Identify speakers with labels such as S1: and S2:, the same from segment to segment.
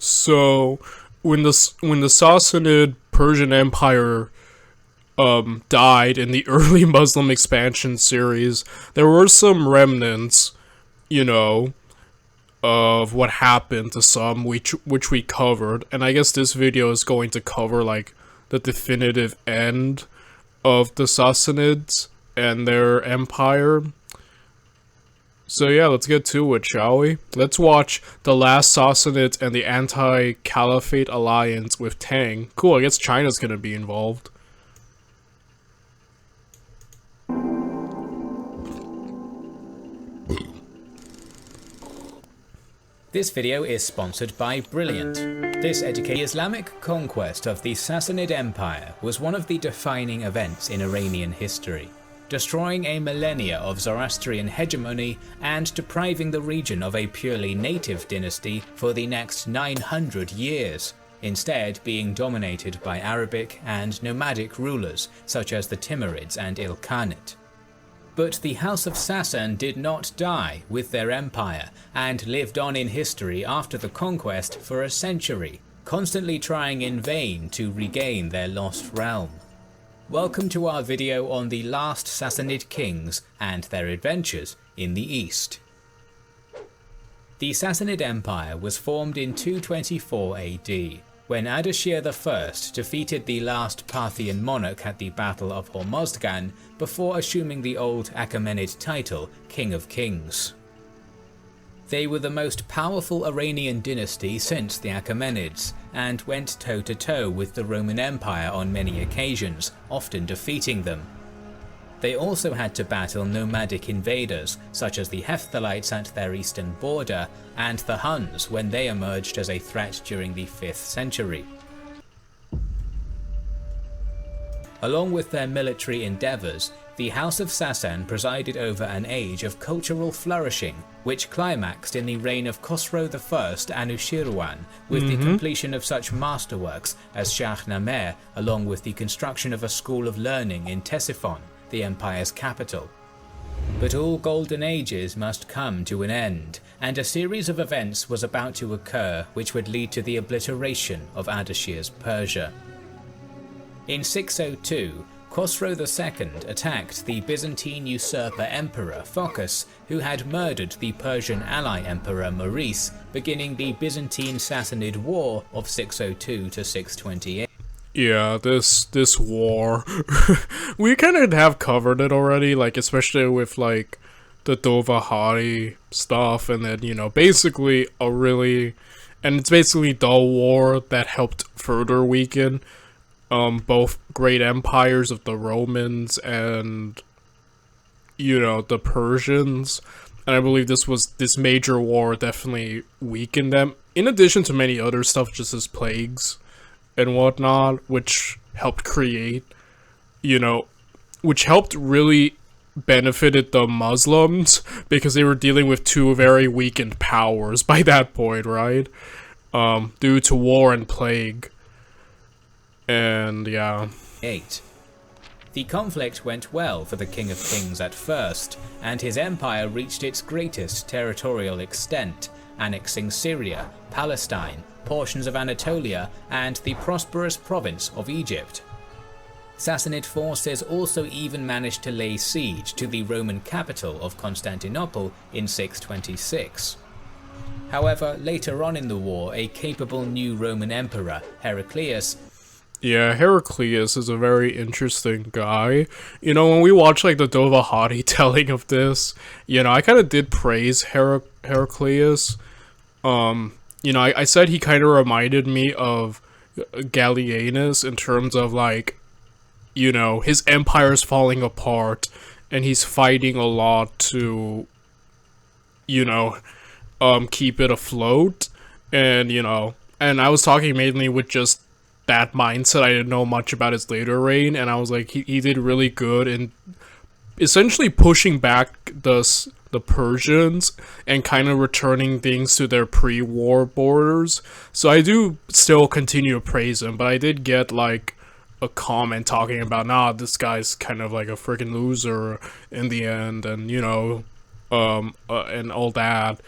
S1: So when the Sassanid Persian Empire died in the early Muslim expansion series, there were some remnants, you know, of what happened to some, which we covered, and I guess this video is going to cover like the definitive end of the Sassanids and their empire. So yeah, let's get to it, shall we? Let's watch The Last Sassanids and the Anti-Caliphate Alliance with Tang. Cool, I guess China's gonna be involved.
S2: This video is sponsored by Brilliant. This educated Islamic conquest of the Sassanid Empire was one of the defining events in Iranian history, destroying a millennia of Zoroastrian hegemony and depriving the region of a purely native dynasty for the next 900 years, instead being dominated by Arabic and nomadic rulers such as the Timurids and Ilkhanate. But the House of Sassan did not die with their empire and lived on in history after the conquest for a century, constantly trying in vain to regain their lost realm. Welcome to our video on the last Sassanid kings and their adventures in the east. The Sassanid Empire was formed in 224 AD, when Ardashir I defeated the last Parthian monarch at the Battle of Hormozgan before assuming the old Achaemenid title, King of Kings. They were the most powerful Iranian dynasty since the Achaemenids, and went toe-to-toe with the Roman Empire on many occasions, often defeating them. They also had to battle nomadic invaders, such as the Hephthalites at their eastern border, and the Huns when they emerged as a threat during the 5th century. Along with their military endeavours, the House of Sassan presided over an age of cultural flourishing, which climaxed in the reign of Khosrow I Anushirwan, with the completion of such masterworks as Shahnameh, along with the construction of a school of learning in Ctesiphon, the empire's capital. But all golden ages must come to an end, and a series of events was about to occur which would lead to the obliteration of Ardashir's Persia. In 602, Khosrow II attacked the Byzantine usurper emperor Phocas, who had murdered the Persian ally emperor Maurice, beginning the Byzantine-Sassanid War of 602 to 628.
S1: Yeah, this war, we kind of have covered it already, like, especially with, like, the Dovahari stuff, and then, you know, basically it's basically the war that helped further weaken, both great empires of the Romans and, you know, the Persians, and I believe this major war definitely weakened them, in addition to many other stuff, just as plagues and whatnot, which helped create, you know, which helped really benefited the Muslims, because they were dealing with two very weakened powers by that point, right? Due to war and plague. And yeah.
S2: 8. The conflict went well for the King of Kings at first, and his empire reached its greatest territorial extent, annexing Syria, Palestine, portions of Anatolia, and the prosperous province of Egypt. Sassanid forces also even managed to lay siege to the Roman capital of Constantinople in 626. However, later on in the war, a capable new Roman emperor, Heraclius,
S1: yeah, Heraclius is a very interesting guy. You know, when we watch, like, the Dovahari telling of this, you know, I kind of did praise Heraclius. You know, I said he kind of reminded me of Gallienus in terms of, like, you know, his empire's falling apart, and he's fighting a lot to, you know, keep it afloat, and, you know, and I was talking mainly with just that mindset. I didn't know much about his later reign, and I was like, he did really good in essentially pushing back the Persians and kind of returning things to their pre-war borders. So I do still continue to praise him, but I did get, like, a comment talking about, nah, this guy's kind of like a freaking loser in the end, and, you know, and all that.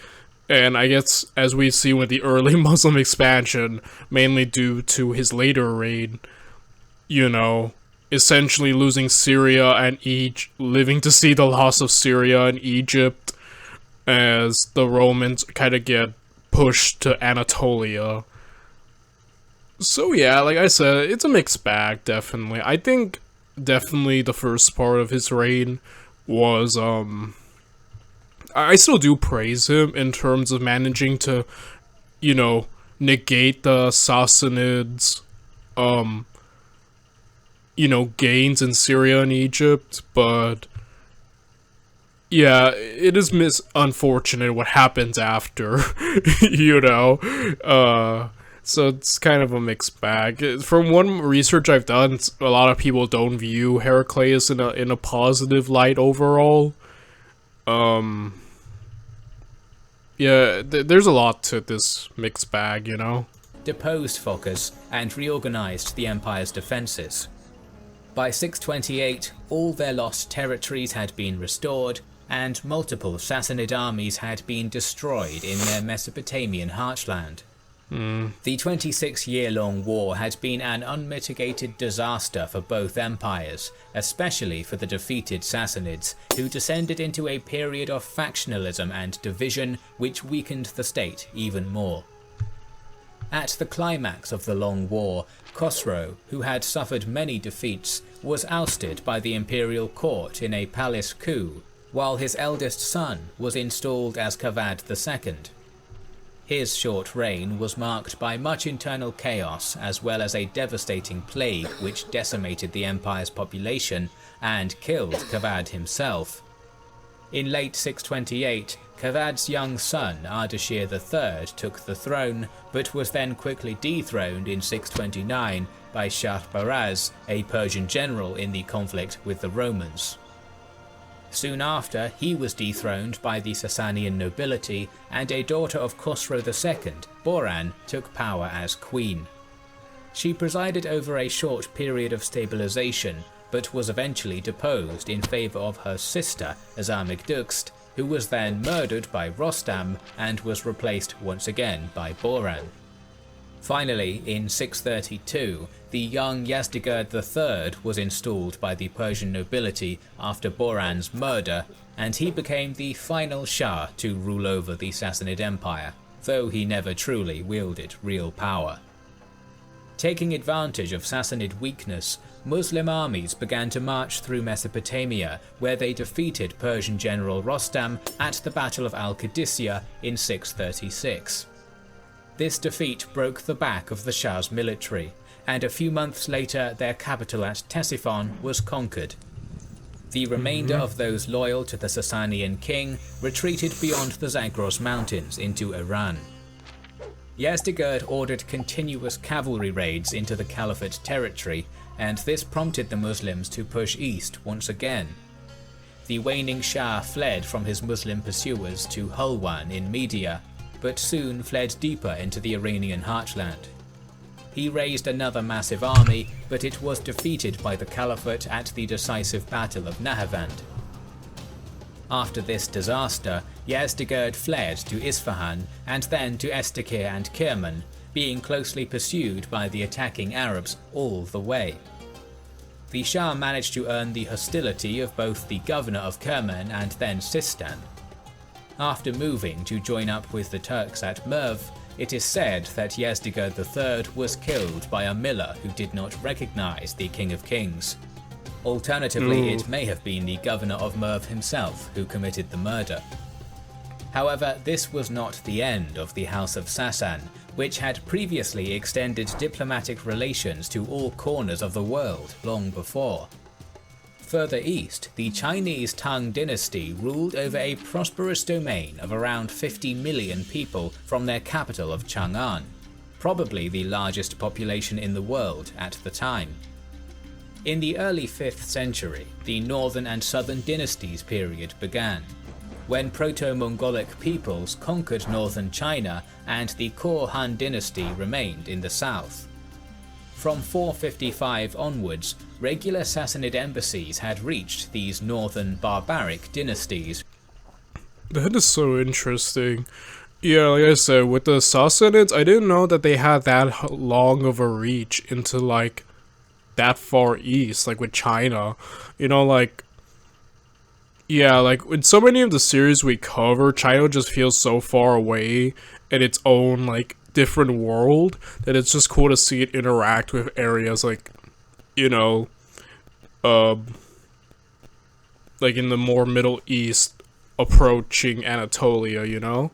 S1: And I guess, as we see with the early Muslim expansion, mainly due to his later reign, you know, essentially losing Syria and living to see the loss of Syria and Egypt as the Romans kind of get pushed to Anatolia. So yeah, like I said, it's a mixed bag, definitely. I think definitely the first part of his reign was, I still do praise him in terms of managing to, you know, negate the Sassanids, you know, gains in Syria and Egypt, but yeah, it is unfortunate what happens after, you know, so it's kind of a mixed bag. From one research I've done, a lot of people don't view Heraclius in a positive light overall. Yeah, there's a lot to this mixed bag, you know?
S2: Deposed Phocas and reorganized the empire's defenses. By 628, all their lost territories had been restored, and multiple Sassanid armies had been destroyed in their Mesopotamian heartland. The 26-year-long war had been an unmitigated disaster for both empires, especially for the defeated Sassanids, who descended into a period of factionalism and division which weakened the state even more. At the climax of the long war, Khosrow, who had suffered many defeats, was ousted by the imperial court in a palace coup, while his eldest son was installed as Kavad II. His short reign was marked by much internal chaos as well as a devastating plague which decimated the empire's population and killed Kavad himself. In late 628, Kavad's young son Ardashir III took the throne, but was then quickly dethroned in 629 by Shahbaraz, a Persian general in the conflict with the Romans. Soon after, he was dethroned by the Sassanian nobility, and a daughter of Khosrow II, Boran, took power as queen. She presided over a short period of stabilization, but was eventually deposed in favor of her sister, Azarmagdukst, who was then murdered by Rostam and was replaced once again by Boran. Finally, in 632, the young Yazdegerd III was installed by the Persian nobility after Boran's murder, and he became the final Shah to rule over the Sassanid Empire, though he never truly wielded real power. Taking advantage of Sassanid weakness, Muslim armies began to march through Mesopotamia, where they defeated Persian general Rostam at the Battle of Al-Qadisiyah in 636. This defeat broke the back of the Shah's military, and a few months later their capital at Ctesiphon was conquered. The remainder of those loyal to the Sasanian king retreated beyond the Zagros mountains into Iran. Yazdegerd ordered continuous cavalry raids into the Caliphate territory, and this prompted the Muslims to push east once again. The waning Shah fled from his Muslim pursuers to Hulwan in Media, but soon fled deeper into the Iranian heartland. He raised another massive army, but it was defeated by the Caliphate at the decisive Battle of Nahavand. After this disaster, Yazdegerd fled to Isfahan and then to Estakir and Kerman, being closely pursued by the attacking Arabs all the way. The Shah managed to earn the hostility of both the governor of Kerman and then Sistan. After moving to join up with the Turks at Merv, it is said that Yazdegerd III was killed by a miller who did not recognize the King of Kings. Alternatively, it may have been the governor of Merv himself who committed the murder. However, this was not the end of the House of Sassan, which had previously extended diplomatic relations to all corners of the world long before. Further east, the Chinese Tang dynasty ruled over a prosperous domain of around 50 million people from their capital of Chang'an, probably the largest population in the world at the time. In the early 5th century, the Northern and Southern dynasties period began, when Proto-Mongolic peoples conquered northern China and the Core Han dynasty remained in the south. From 455 onwards, regular Sassanid embassies had reached these northern barbaric dynasties.
S1: That is so interesting. Yeah, like I said, with the Sassanids, I didn't know that they had that long of a reach into, like, that far east, like with China. You know, like, yeah, like, in so many of the series we cover, China just feels so far away in its own, like, different world that it's just cool to see it interact with areas like, you know, um, like in the more Middle East approaching Anatolia, you know?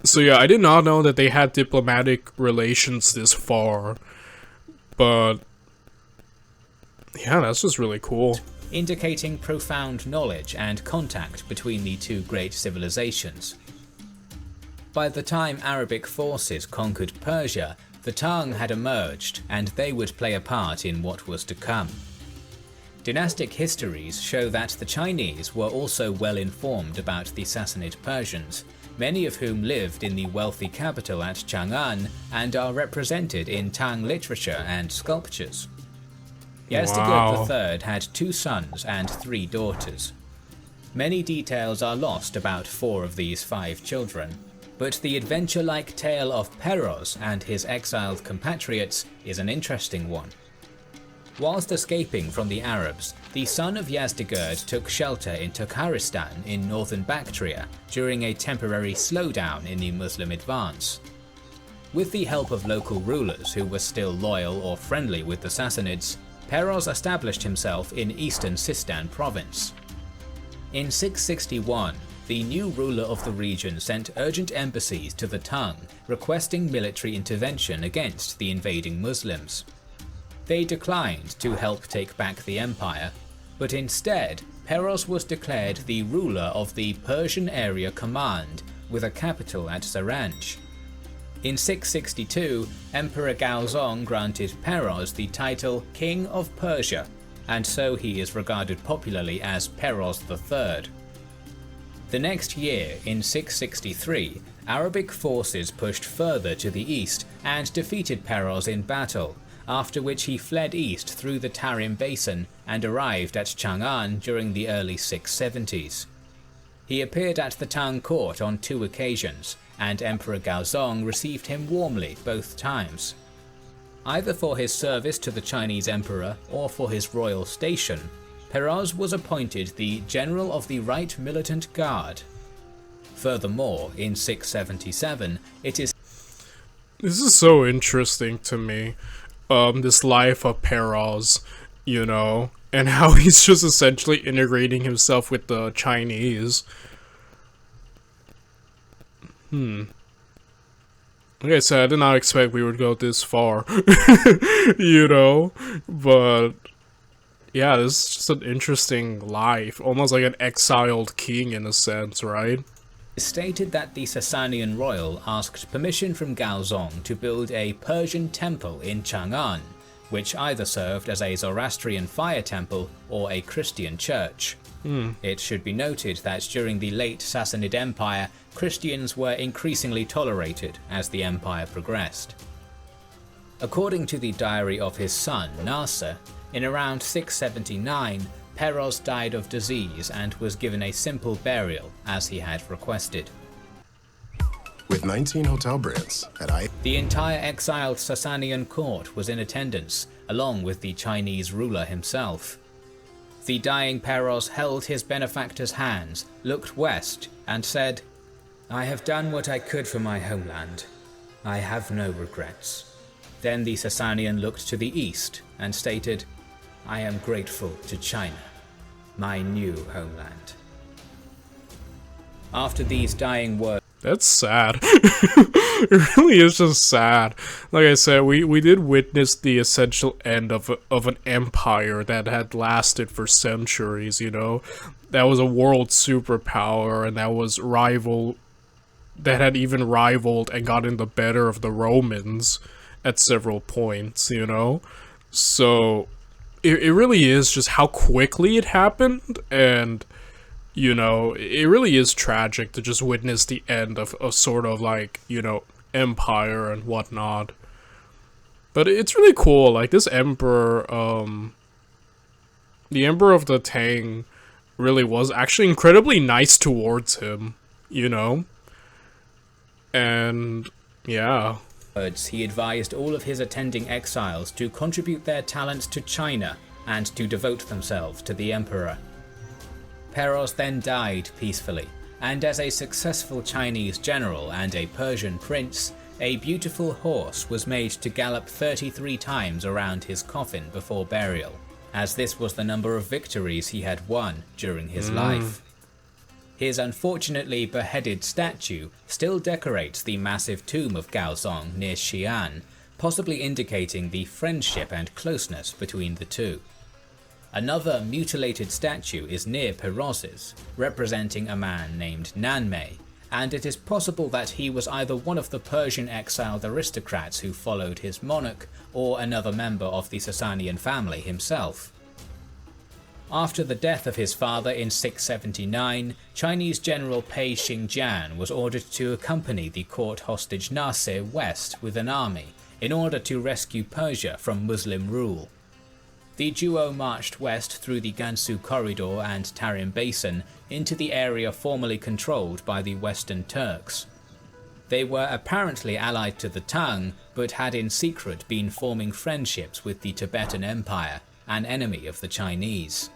S1: So yeah, I did not know that they had diplomatic relations this far, but yeah, that's just really cool.
S2: Indicating profound knowledge and contact between the two great civilizations. By the time Arabic forces conquered Persia, the Tang had emerged, and they would play a part in what was to come. Dynastic histories show that the Chinese were also well informed about the Sassanid Persians, many of whom lived in the wealthy capital at Chang'an and are represented in Tang literature and sculptures. Yazdegerd III had 2 sons and 3 daughters. Many details are lost about 4 of these 5 children, but the adventure-like tale of Peroz and his exiled compatriots is an interesting one. Whilst escaping from the Arabs, the son of Yazdegerd took shelter in Tukharistan in northern Bactria during a temporary slowdown in the Muslim advance. With the help of local rulers who were still loyal or friendly with the Sassanids, Peroz established himself in eastern Sistan province. In 661, the new ruler of the region sent urgent embassies to the Tang requesting military intervention against the invading Muslims. They declined to help take back the empire, but instead Peroz was declared the ruler of the Persian Area Command with a capital at Zaranj. In 662, Emperor Gaozong granted Peroz the title King of Persia, and so he is regarded popularly as Peroz III. The next year, in 663, Arabic forces pushed further to the east and defeated Peroz in battle, after which he fled east through the Tarim Basin and arrived at Chang'an during the early 670s. He appeared at the Tang court on 2 occasions, and Emperor Gaozong received him warmly both times. Either for his service to the Chinese emperor or for his royal station, Peroz was appointed the General of the Right Militant Guard. Furthermore, in 677, it is...
S1: This is so interesting to me. This life of Peroz, you know, and how he's just essentially integrating himself with the Chinese. Like I said, I did not expect we would go this far, you know, but yeah, this is just an interesting life, almost like an exiled king in a sense, right?
S2: stated that the Sassanian royal asked permission from Gaozong to build a Persian temple in Chang'an, which either served as a Zoroastrian fire temple or a Christian church. It should be noted that during the late Sassanid Empire, Christians were increasingly tolerated as the empire progressed. According to the diary of his son, Nasser, in around 679, Peroz died of disease and was given a simple burial as he had requested.
S3: With 19 hotel brands at
S2: The entire exiled Sassanian court was in attendance, along with the Chinese ruler himself. The dying Peroz held his benefactor's hands, looked west, and said, "I have done what I could for my homeland. I have no regrets." Then the Sassanian looked to the east and stated, "I am grateful to China, my new homeland." After these dying words,
S1: That's sad. It really is just sad. Like I said, we did witness the essential end of an empire that had lasted for centuries, you know? That was a world superpower, and that had even rivaled and gotten the better of the Romans at several points, you know? So, it really is just how quickly it happened, and you know, it really is tragic to just witness the end of a sort of like, you know, empire and whatnot. But it's really cool, like this emperor, the emperor of the Tang, really was actually incredibly nice towards him, you know? And yeah.
S2: He advised all of his attending exiles to contribute their talents to China and to devote themselves to the emperor. Peroz then died peacefully, and as a successful Chinese general and a Persian prince, a beautiful horse was made to gallop 33 times around his coffin before burial, as this was the number of victories he had won during his life. His unfortunately beheaded statue still decorates the massive tomb of Gaozong near Xi'an, possibly indicating the friendship and closeness between the two. Another mutilated statue is near Peroz's, representing a man named Nanmei, and it is possible that he was either one of the Persian exiled aristocrats who followed his monarch, or another member of the Sassanian family himself. After the death of his father in 679, Chinese General Pei Xingjian was ordered to accompany the court hostage Nasir west with an army in order to rescue Persia from Muslim rule. The duo marched west through the Gansu Corridor and Tarim Basin into the area formerly controlled by the Western Turks. They were apparently allied to the Tang, but had in secret been forming friendships with the Tibetan Empire, an enemy of the Chinese.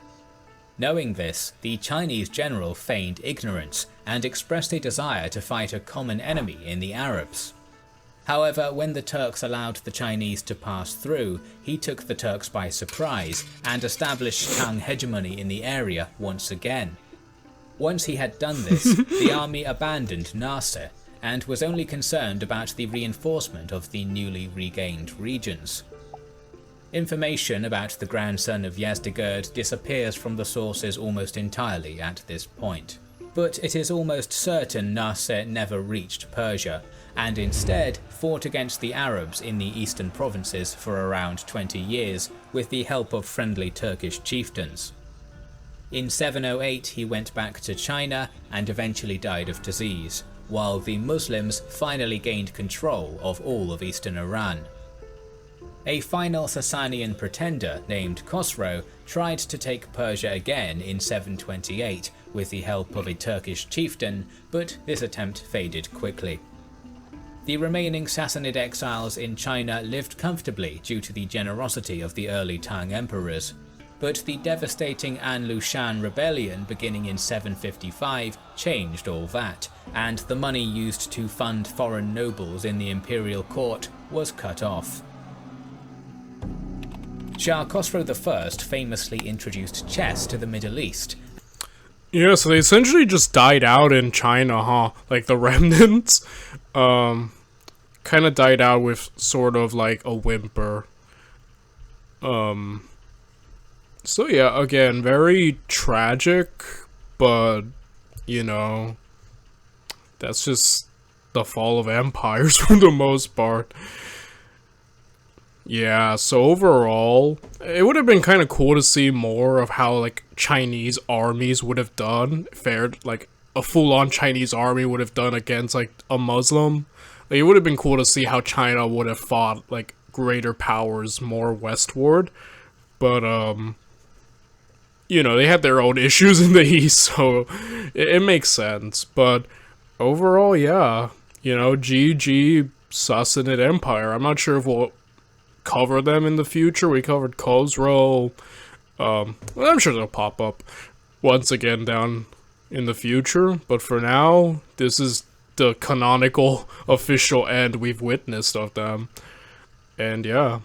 S2: Knowing this, the Chinese general feigned ignorance and expressed a desire to fight a common enemy in the Arabs. However, when the Turks allowed the Chinese to pass through, he took the Turks by surprise and established Tang hegemony in the area once again. Once he had done this, the army abandoned Nasir and was only concerned about the reinforcement of the newly regained regions. Information about the grandson of Yazdegerd disappears from the sources almost entirely at this point, but it is almost certain Nasir never reached Persia, and instead fought against the Arabs in the eastern provinces for around 20 years with the help of friendly Turkish chieftains. In 708 he went back to China and eventually died of disease, while the Muslims finally gained control of all of eastern Iran. A final Sassanian pretender named Khosrow tried to take Persia again in 728 with the help of a Turkish chieftain, but this attempt faded quickly. The remaining Sassanid exiles in China lived comfortably due to the generosity of the early Tang emperors, but the devastating An Lushan rebellion beginning in 755 changed all that, and the money used to fund foreign nobles in the imperial court was cut off. Shah Khosrow I famously introduced chess to the Middle East.
S1: Yeah, so they essentially just died out in China, huh? Like the remnants, kind of died out with sort of like a whimper. So yeah, again, very tragic, but, you know, that's just the fall of empires for the most part. Yeah, so overall, it would have been kind of cool to see more of how, like, Chinese armies would have fared, like, a full-on Chinese army would have done against, like, a Muslim. Like, it would have been cool to see how China would have fought, like, greater powers more westward. But, you know, they had their own issues in the east, so it makes sense. But overall, yeah, you know, GG Sassanid Empire. I'm not sure if we'll cover them in the future. We covered Khosrow. Well, I'm sure they'll pop up once again down in the future. But for now, this is the canonical official end we've witnessed of them. And yeah.